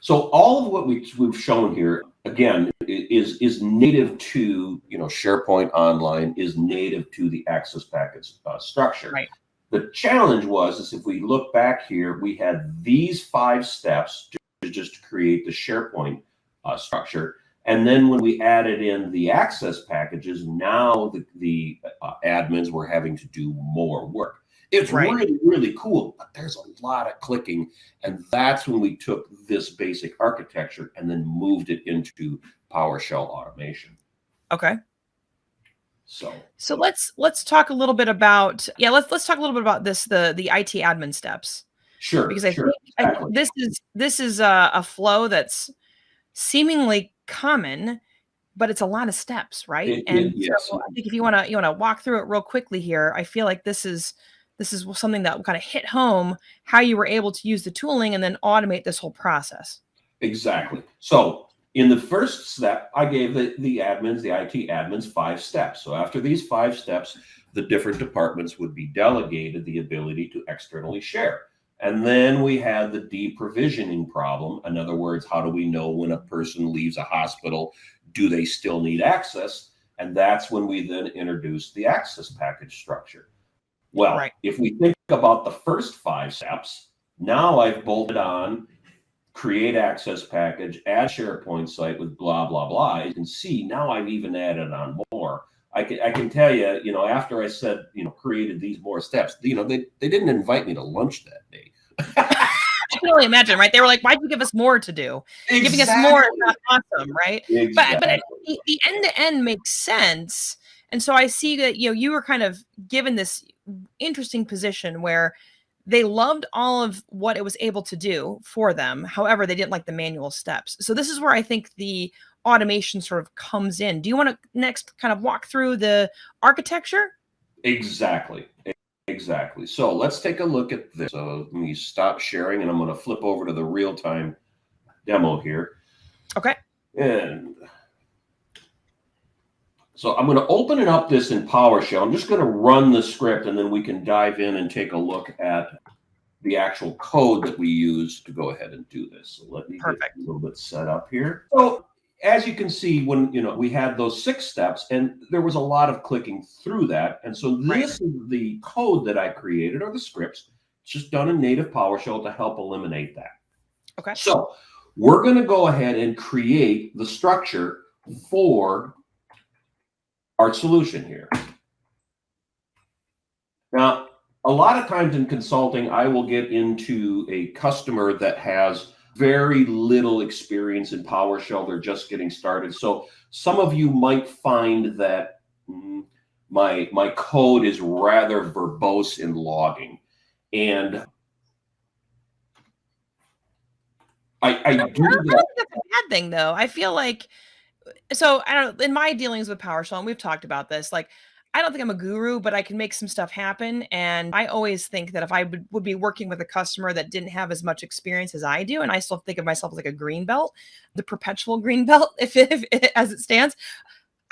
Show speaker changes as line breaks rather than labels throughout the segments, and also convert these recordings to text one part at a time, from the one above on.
So all of what we've shown here, again, is native to, SharePoint Online, is native to the access package structure.
Right.
The challenge is if we look back here, we had these 5 steps to just create the SharePoint structure. And then when we added in the access packages, now the admins were having to do more work. It's really, really cool, but there's a lot of clicking. And that's when we took this basic architecture and then moved it into PowerShell automation.
Okay.
So
let's talk a little bit about, let's talk a little bit about this, the IT admin steps.
Sure.
Because I
think
exactly. this is a flow that's seemingly common, but it's a lot of steps, right?
Yes.
So I think if you want to walk through it real quickly here, I feel like this is something that kind of hit home how you were able to use the tooling and then automate this whole process.
Exactly. So in the first step, I gave the admins, the IT admins, 5 steps. So after these 5 steps, the different departments would be delegated the ability to externally share. And then we had the deprovisioning problem. In other words, how do we know when a person leaves a hospital? Do they still need access? And that's when we then introduced the access package structure. Well, if we think about the first 5 steps, now I've bolted on create access package, add SharePoint site with blah, blah, blah. You can see now I've even added on more. I can tell you, after I said, created these more steps, they didn't invite me to lunch that day.
I can only imagine, right? They were like, why'd you give us more to do?
Exactly.
Giving us more is not awesome, right?
Exactly.
But the end-to-end makes sense. And so I see that, you were kind of given this interesting position where they loved all of what it was able to do for them. However, they didn't like the manual steps. So this is where I think the automation sort of comes in. Do you want to next kind of walk through the architecture?
Exactly. So let's take a look at this. So let me stop sharing and I'm going to flip over to the real-time demo here.
Okay.
And so I'm going to open it up this in PowerShell. I'm just going to run the script and then we can dive in and take a look at the actual code that we use to go ahead and do this. So let me get a little bit set up here. So as you can see, when we had those 6 steps and there was a lot of clicking through that. And so this is the code that I created, or the scripts. It's just done in native PowerShell to help eliminate that.
Okay.
So we're going to go ahead and create the structure for our solution here. Now, a lot of times in consulting, I will get into a customer that has very little experience in PowerShell. They're just getting started. So some of you might find that my code is rather verbose in logging. And I do that.
I don't think that's a bad thing, though. I feel like, so I don't know, in my dealings with PowerShell, and we've talked about this, like, I don't think I'm a guru, but I can make some stuff happen. And I always think that if I would be working with a customer that didn't have as much experience as I do, and I still think of myself as like a green belt, the perpetual green belt, if as it stands,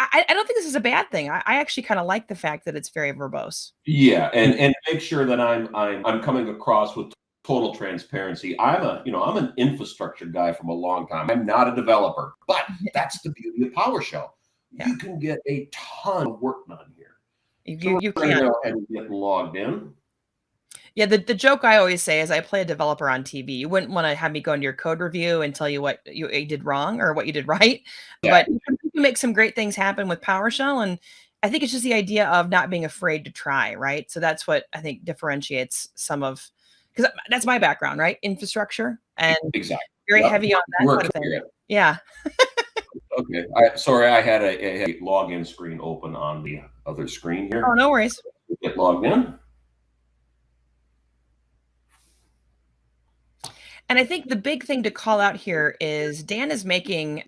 I don't think this is a bad thing. I actually kind of like the fact that it's very verbose.
Yeah, and make sure that I'm coming across with total transparency. I'm an infrastructure guy from a long time. I'm not a developer, but that's the beauty of PowerShell. Yeah. You can get a ton of work done here.
You
can go ahead and get logged in.
Yeah, the joke I always say is I play a developer on TV. You wouldn't want to have me go into your code review and tell you what you did wrong or what you did right. Yeah. But you can make some great things happen with PowerShell. And I think it's just the idea of not being afraid to try, right? So that's what I think differentiates some of, because that's my background, right? Infrastructure and very heavy on that sort of thing. Yeah.
Okay. Sorry, I had a login screen open on the other screen here.
Oh, no worries.
Get logged in.
And I think the big thing to call out here is Dan is making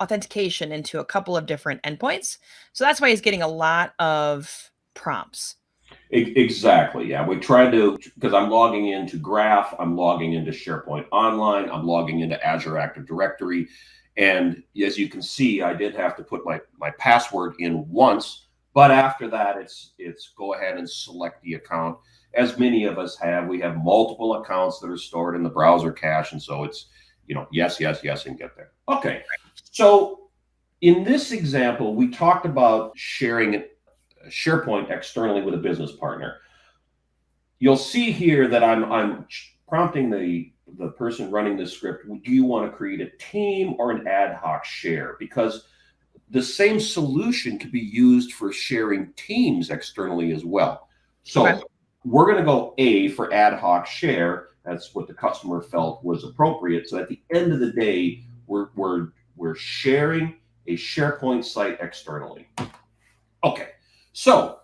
authentication into a couple of different endpoints. So that's why he's getting a lot of prompts.
Exactly. Yeah. We tried to, because I'm logging into Graph, I'm logging into SharePoint Online, I'm logging into Azure Active Directory. And as you can see, I did have to put my password in once, but after that, it's go ahead and select the account. As many of us have, we have multiple accounts that are stored in the browser cache. And so it's, yes, yes, yes, and get there. Okay. So in this example, we talked about sharing SharePoint externally with a business partner. You'll see here that I'm prompting the person running this script. Do you want to create a team or an ad hoc share? Because the same solution could be used for sharing teams externally as well. So we're going to go A for ad hoc share. That's what the customer felt was appropriate. So at the end of the day, we're sharing a SharePoint site externally. Okay, so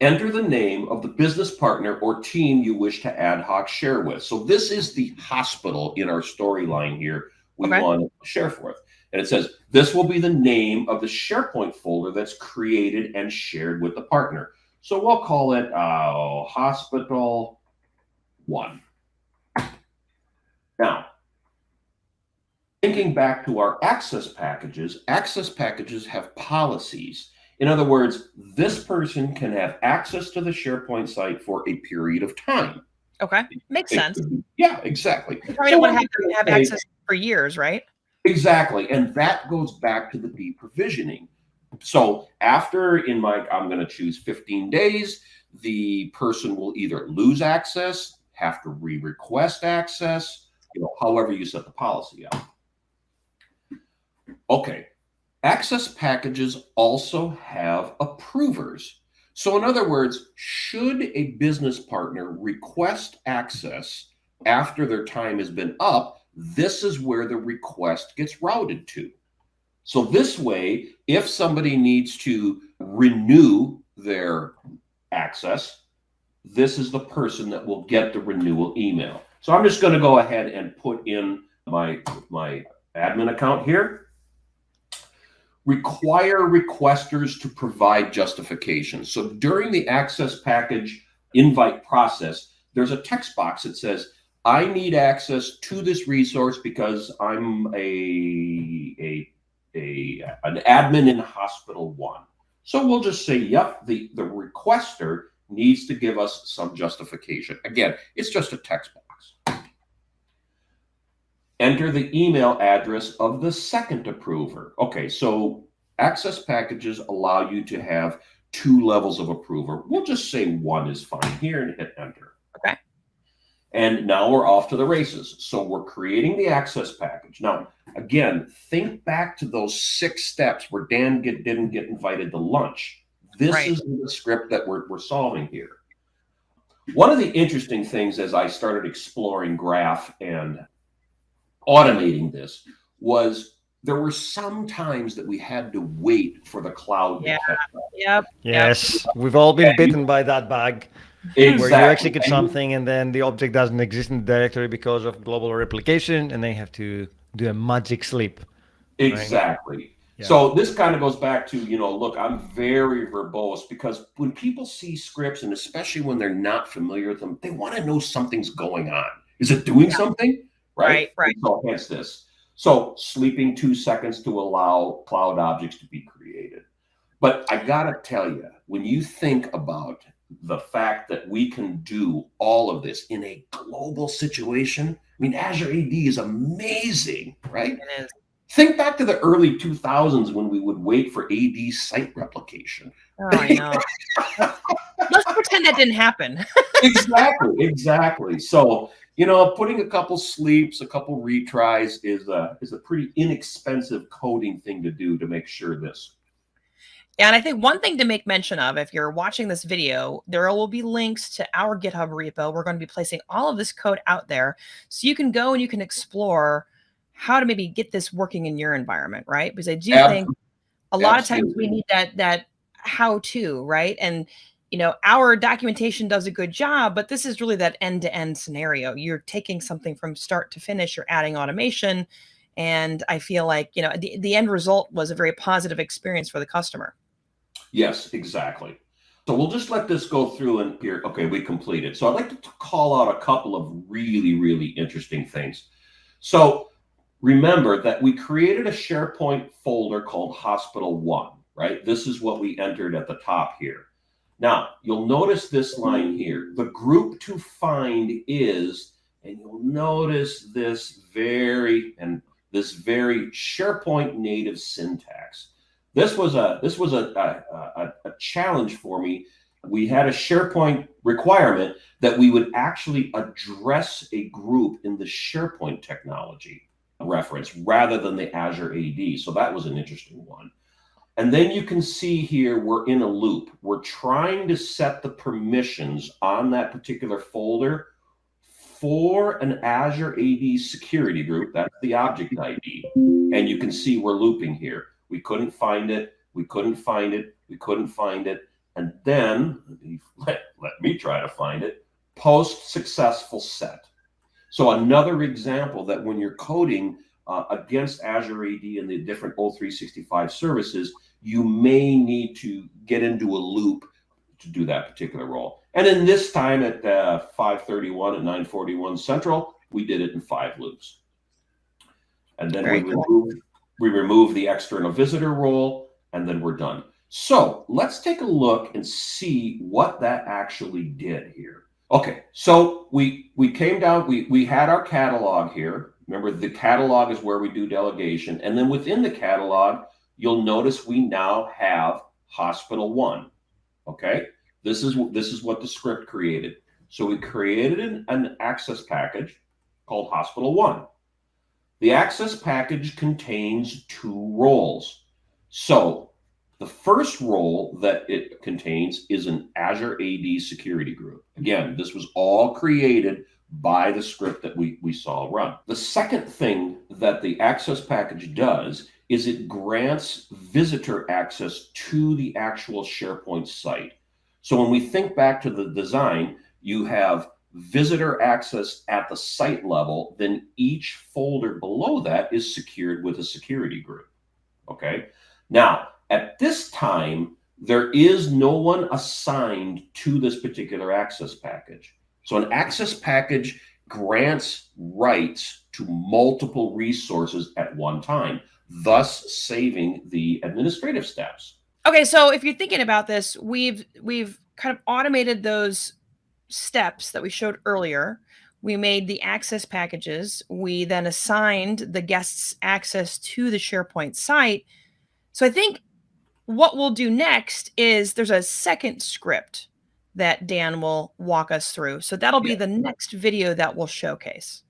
enter the name of the business partner or team you wish to ad hoc share with. So this is the hospital in our storyline here we want to share forth. And it says, this will be the name of the SharePoint folder that's created and shared with the partner. So we'll call it Hospital 1. Now, thinking back to our access packages have policies. In other words, this person can have access to the SharePoint site for a period of time.
Okay, makes sense.
Yeah, exactly.
You probably don't want to have them have access for years, right?
Exactly, and that goes back to the deprovisioning. So after I'm going to choose 15 days, the person will either lose access, have to re-request access, however you set the policy up. Okay. Access packages also have approvers. So in other words, should a business partner request access after their time has been up, this is where the request gets routed to. So this way, if somebody needs to renew their access, this is the person that will get the renewal email. So I'm just going to go ahead and put in my admin account here. Require requesters to provide justification. So during the access package invite process, there's a text box that says, I need access to this resource because I'm an admin in Hospital 1. So we'll just say, yep, the requester needs to give us some justification. Again, it's just a text box. Enter the email address of the second approver. Okay, so access packages allow you to have 2 levels of approver. We'll just say 1 is fine here and hit enter.
Okay.
And now we're off to the races. So we're creating the access package. Now, again, think back to those 6 steps where Dan didn't get invited to lunch. This is the script that we're solving here. One of the interesting things as I started exploring Graph and automating this was there were some times that we had to wait for the cloud to catch up.
Yes, we've all been bitten by that bug.
Exactly.
Where you execute something and then the object doesn't exist in the directory because of global replication, and they have to do a magic sleep.
Exactly. Right? Yeah. So this kind of goes back to, look, I'm very verbose because when people see scripts, and especially when they're not familiar with them, they want to know something's going on. Is it doing something? Right. So hence this. So sleeping 2 seconds to allow cloud objects to be created. But I gotta tell you, when you think about the fact that we can do all of this in a global situation, I mean, Azure AD is amazing, right?
It is.
Think back to the early 2000s when we would wait for AD site replication.
Oh, I know. Let's pretend that didn't happen.
Exactly. So, putting a couple sleeps, a couple retries is a pretty inexpensive coding thing to do to make sure this.
And I think one thing to make mention of, if you're watching this video, there will be links to our GitHub repo. We're going to be placing all of this code out there so you can go and you can explore how to maybe get this working in your environment, right? Because I do think a lot of times we need that how-to, right? And our documentation does a good job, but this is really that end-to-end scenario. You're taking something from start to finish, you're adding automation, and I feel like the end result was a very positive experience for the customer.
Yes, exactly. So we'll just let this go through and here. Okay, we completed. So I'd like to call out a couple of really, really interesting things. So remember that we created a SharePoint folder called Hospital 1, right? This is what we entered at the top here. Now, you'll notice this line here. The group to find is And you'll notice this very SharePoint native syntax. This was a challenge for me. We had a SharePoint requirement that we would actually address a group in the SharePoint technology reference rather than the Azure AD. So that was an interesting one. And then you can see here, we're in a loop. We're trying to set the permissions on that particular folder for an Azure AD security group. That's the object ID. And you can see we're looping here. We couldn't find it. We couldn't find it. We couldn't find it. And then let me try to find it. Post successful set. So another example that when you're coding against Azure AD and the different O365 services, you may need to get into a loop to do that particular role. And in this time at 5:31 at 9:41 Central, we did it in 5 loops. And then we remove the external visitor role, and then we're done. So let's take a look and see what that actually did here. Okay, so we came down, we had our catalog here. Remember, the catalog is where we do delegation. And then within the catalog, you'll notice we now have Hospital 1. Okay, this is what the script created. So we created an access package called Hospital 1. The access package contains 2 roles. So the first role that it contains is an Azure AD security group. Again, this was all created by the script that we saw run. The second thing that the access package does is it grants visitor access to the actual SharePoint site. So when we think back to the design, you have visitor access at the site level, then each folder below that is secured with a security group. Okay. Now, at this time, there is no one assigned to this particular access package. So an access package grants rights to multiple resources at one time, thus saving the administrative steps.
Okay, so if you're thinking about this, we've kind of automated those steps that we showed earlier. We made the access packages. We then assigned the guests access to the SharePoint site. So I think what we'll do next is there's a second script that Dan will walk us through. So that'll be the next video that we'll showcase.